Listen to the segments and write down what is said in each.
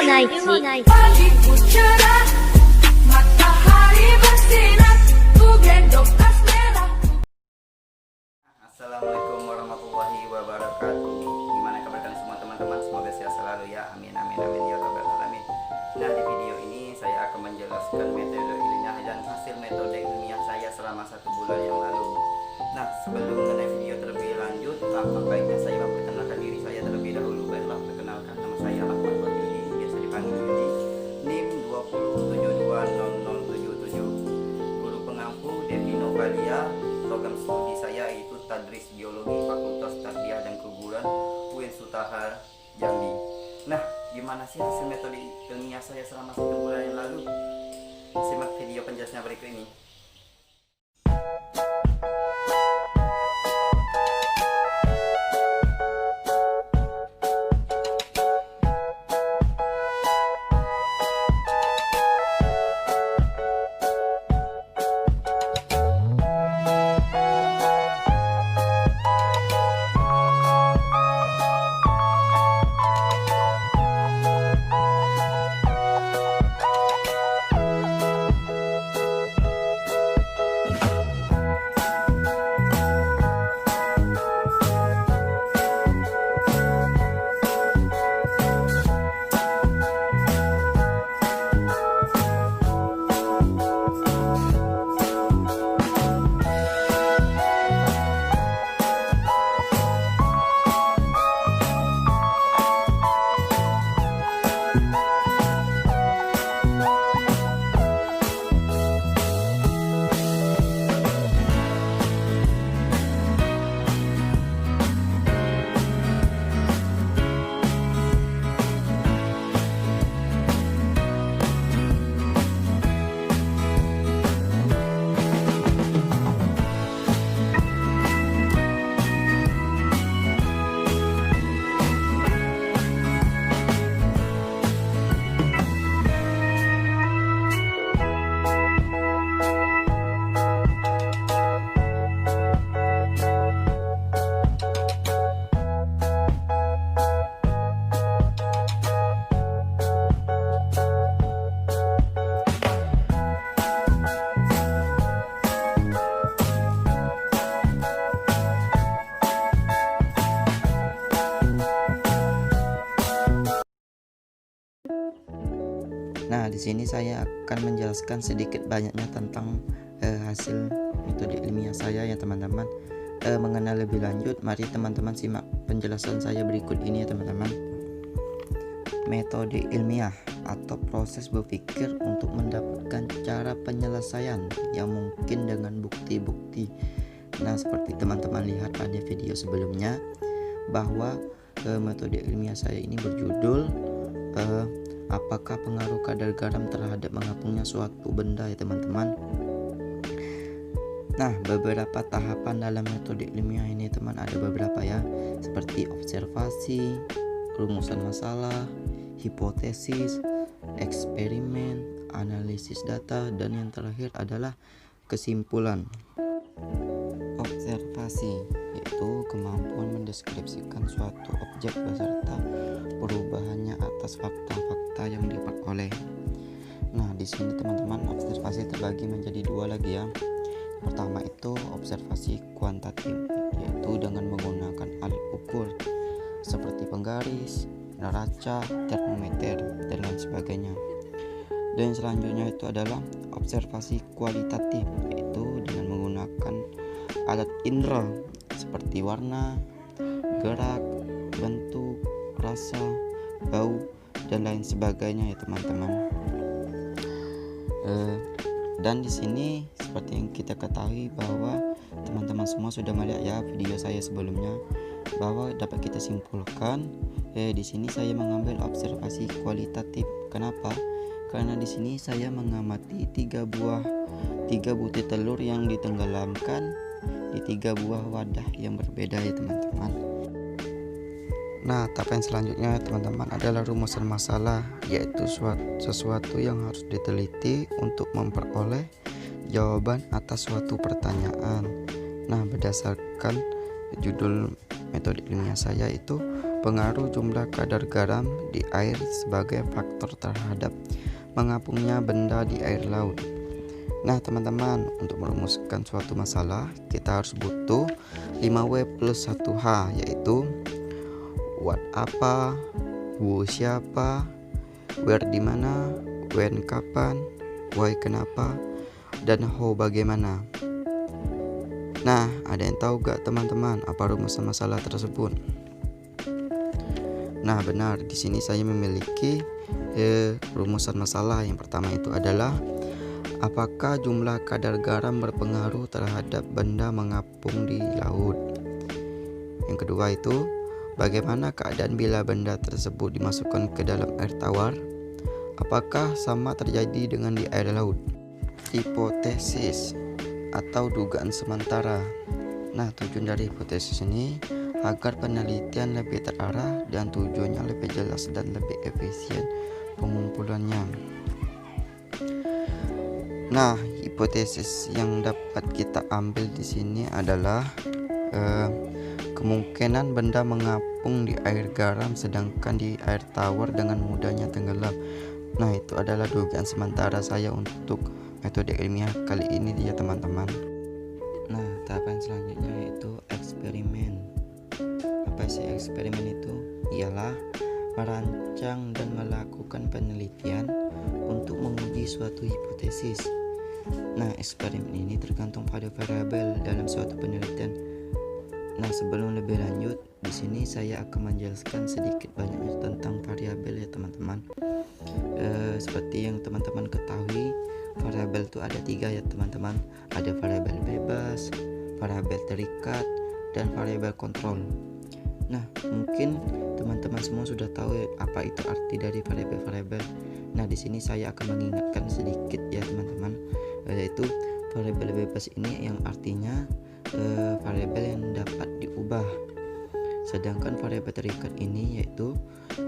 naik. Pagi ku cerah, matahari bersinar, ku gendong tas merah. Assalamualaikum warahmatullahi wabarakatuh. Gimana kabar kalian semua teman-teman? Semoga sehat selalu ya. Amin amin amin ya rabbal alamin. Nah, di video ini saya akan menjelaskan metode ilmiah dan hasil metode ilmiah saya selama 1 bulan yang lalu. Nah, sebelum mengenai video terlebih lanjut, apa baiknya saya memperkenalkan diri saya terlebih dahulu. Baiklah, perkenalkan, nama saya Ahmad Wahyudi, biasa dipanggil Yudi. NIM 207200077. Guru pengampu Devino Valia. Program studi saya yaitu Tadris Biologi Fakultas Tarbiyah dan Keguruan UIN Sutahar Jambi. Nah, gimana sih hasil metode ilmiah saya selama 1 bulan yang lalu? Simak video penjelasannya berikut ini. Nah, di sini saya akan menjelaskan sedikit banyaknya tentang hasil metode ilmiah saya ya teman-teman. Mengenal lebih lanjut, mari teman-teman simak penjelasan saya berikut ini ya teman-teman. Metode ilmiah atau proses berpikir untuk mendapatkan cara penyelesaian yang mungkin dengan bukti-bukti. Nah, seperti teman-teman lihat pada video sebelumnya bahwa metode ilmiah saya ini berjudul apakah pengaruh kadar garam terhadap mengapungnya suatu benda ya teman-teman. Nah, beberapa tahapan dalam metode ilmiah ini teman ada beberapa ya, seperti observasi, rumusan masalah, hipotesis, eksperimen, analisis data, dan yang terakhir adalah kesimpulan. Observasi yaitu kemampuan mendeskripsikan suatu objek beserta perubahannya atas fakta-fakta yang diperoleh. Nah, di sini teman-teman observasi terbagi menjadi 2 lagi ya. Pertama itu observasi kuantitatif, yaitu dengan menggunakan alat ukur seperti penggaris, neraca, termometer, dan lain sebagainya. Dan selanjutnya itu adalah observasi kualitatif, yaitu dengan menggunakan alat indera seperti warna, gerak, bentuk, rasa, bau, dan lain sebagainya ya teman-teman. Dan di sini seperti yang kita ketahui bahwa teman-teman semua sudah melihat ya video saya sebelumnya, bahwa dapat kita simpulkan di sini saya mengambil observasi kualitatif. Kenapa? Karena di sini saya mengamati 3 butir telur yang ditenggelamkan di 3 buah wadah yang berbeda ya teman-teman. Nah, tahap yang selanjutnya teman-teman adalah rumusan masalah, yaitu sesuatu yang harus diteliti untuk memperoleh jawaban atas suatu pertanyaan. Nah, berdasarkan judul metode ilmiah saya itu pengaruh jumlah kadar garam di air sebagai faktor terhadap mengapungnya benda di air laut. Nah teman-teman, untuk merumuskan suatu masalah kita harus butuh 5W plus 1H, yaitu what apa, who siapa, where di mana, when kapan, why kenapa, dan how bagaimana. Nah, ada yang tahu gak teman-teman apa rumusan masalah tersebut? Nah, benar, di sini saya memiliki rumusan masalah. Yang pertama itu adalah apakah jumlah kadar garam berpengaruh terhadap benda mengapung di laut? Yang kedua itu bagaimana keadaan bila benda tersebut dimasukkan ke dalam air tawar? Apakah sama terjadi dengan di air laut? Hipotesis atau dugaan sementara. Nah, tujuan dari hipotesis ini agar penelitian lebih terarah dan tujuannya lebih jelas dan lebih efisien pengumpulannya. Nah, hipotesis yang dapat kita ambil di sini adalah kemungkinan benda mengapung di air garam sedangkan di air tawar dengan mudahnya tenggelam. Nah, itu adalah dugaan sementara saya untuk metode ilmiah kali ini ya teman-teman. Nah, tahapan selanjutnya yaitu eksperimen. Apa sih eksperimen itu? Ialah merancang dan melakukan penelitian untuk menguji suatu hipotesis. Nah, eksperimen ini tergantung pada variabel dalam suatu penelitian. Nah, sebelum lebih lanjut, di sini saya akan menjelaskan sedikit banyaknya tentang variabel ya teman-teman. Seperti yang teman-teman ketahui, variabel itu ada 3 ya teman-teman. Ada variabel bebas, variabel terikat, dan variabel kontrol. Nah, mungkin teman-teman semua sudah tahu ya, apa itu arti dari variabel-variabel. Nah, di sini saya akan mengingatkan sedikit ya teman-teman, yaitu variabel bebas ini yang artinya variabel yang dapat diubah. Sedangkan variabel terikat ini yaitu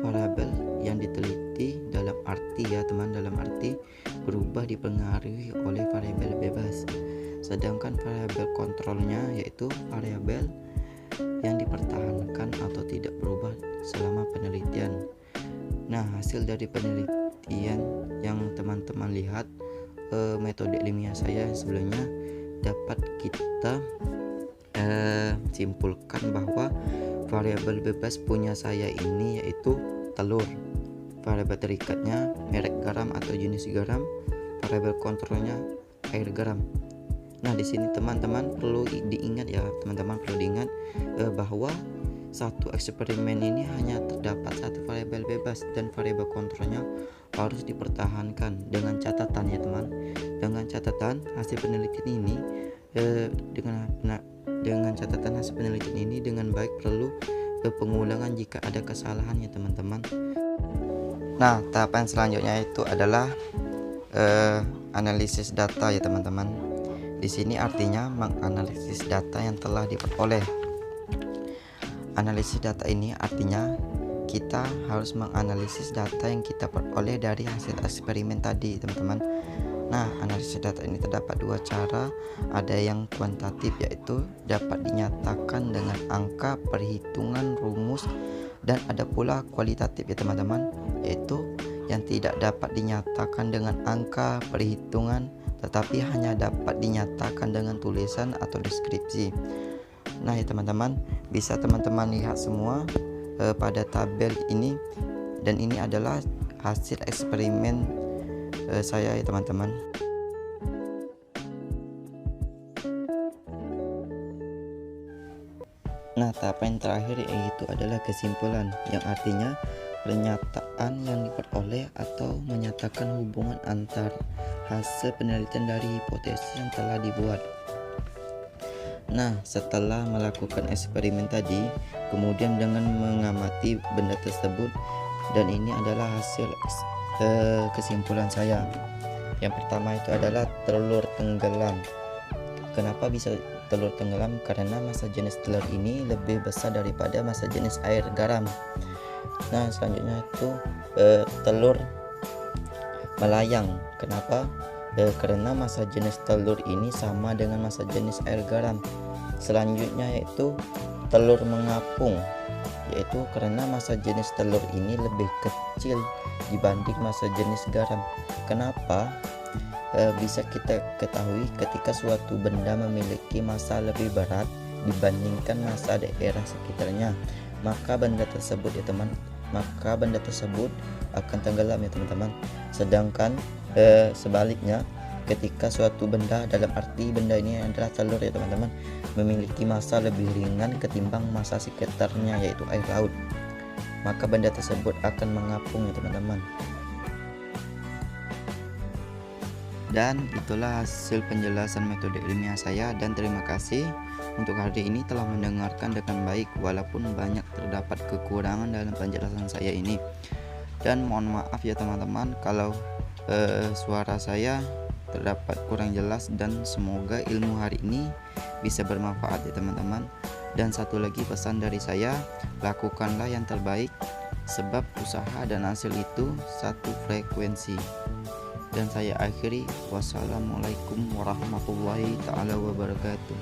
variabel yang diteliti dalam arti ya teman, dalam arti berubah dipengaruhi oleh variabel bebas. Sedangkan variabel kontrolnya yaitu variabel yang dipertahankan atau tidak berubah selama penelitian. Nah, hasil dari penelitian yang teman-teman lihat, metode ilmiah saya sebelumnya dapat kita simpulkan bahwa variabel bebas punya saya ini yaitu telur, variabel terikatnya merek garam atau jenis garam, variabel kontrolnya air garam. Nah, di sini teman-teman perlu diingat ya, teman-teman perlu diingat bahwa satu eksperimen ini hanya terdapat satu variabel bebas dan variabel kontrolnya harus dipertahankan dengan catatan ya teman. Dengan catatan hasil penelitian ini dengan catatan hasil penelitian ini dengan baik perlu pengulangan jika ada kesalahan ya teman-teman. Nah, tahapan selanjutnya itu adalah analisis data ya teman-teman. Di sini artinya menganalisis data yang telah diperoleh. Analisis data ini artinya kita harus menganalisis data yang kita peroleh dari hasil eksperimen tadi teman-teman. Nah, analisis data ini terdapat 2 cara. Ada yang kuantitatif yaitu dapat dinyatakan dengan angka, perhitungan, rumus, dan ada pula kualitatif ya teman-teman, yaitu yang tidak dapat dinyatakan dengan angka, perhitungan, tetapi hanya dapat dinyatakan dengan tulisan atau deskripsi. Nah ya teman-teman, bisa teman-teman lihat semua pada tabel ini, dan ini adalah hasil eksperimen saya ya teman-teman. Nah, tahapan terakhir yaitu adalah kesimpulan, yang artinya pernyataan yang diperoleh atau menyatakan hubungan antar hasil penelitian dari hipotesis yang telah dibuat. Nah, setelah melakukan eksperimen tadi, kemudian dengan mengamati benda tersebut, dan ini adalah hasil kesimpulan saya. Yang pertama itu adalah telur tenggelam. Kenapa bisa telur tenggelam? Karena massa jenis telur ini lebih besar daripada massa jenis air garam. Nah, selanjutnya itu telur melayang. Kenapa? Karena massa jenis telur ini sama dengan massa jenis air garam. Selanjutnya yaitu telur mengapung, yaitu karena massa jenis telur ini lebih kecil dibanding massa jenis garam. Kenapa? Bisa kita ketahui ketika suatu benda memiliki massa lebih berat dibandingkan massa daerah sekitarnya, maka benda tersebut akan tenggelam ya teman-teman. Sedangkan sebaliknya, ketika suatu benda, dalam arti benda ini adalah telur ya teman-teman, memiliki massa lebih ringan ketimbang massa sekitarnya yaitu air laut, maka benda tersebut akan mengapung ya teman-teman. Dan itulah hasil penjelasan metode ilmiah saya, dan terima kasih untuk hari ini telah mendengarkan dengan baik walaupun banyak terdapat kekurangan dalam penjelasan saya ini. Dan mohon maaf ya teman-teman kalau suara saya terdapat kurang jelas, dan semoga ilmu hari ini bisa bermanfaat ya teman-teman. Dan satu lagi pesan dari saya, lakukanlah yang terbaik sebab usaha dan hasil itu satu frekuensi. Dan saya akhiri, wassalamualaikum warahmatullahi taala wabarakatuh.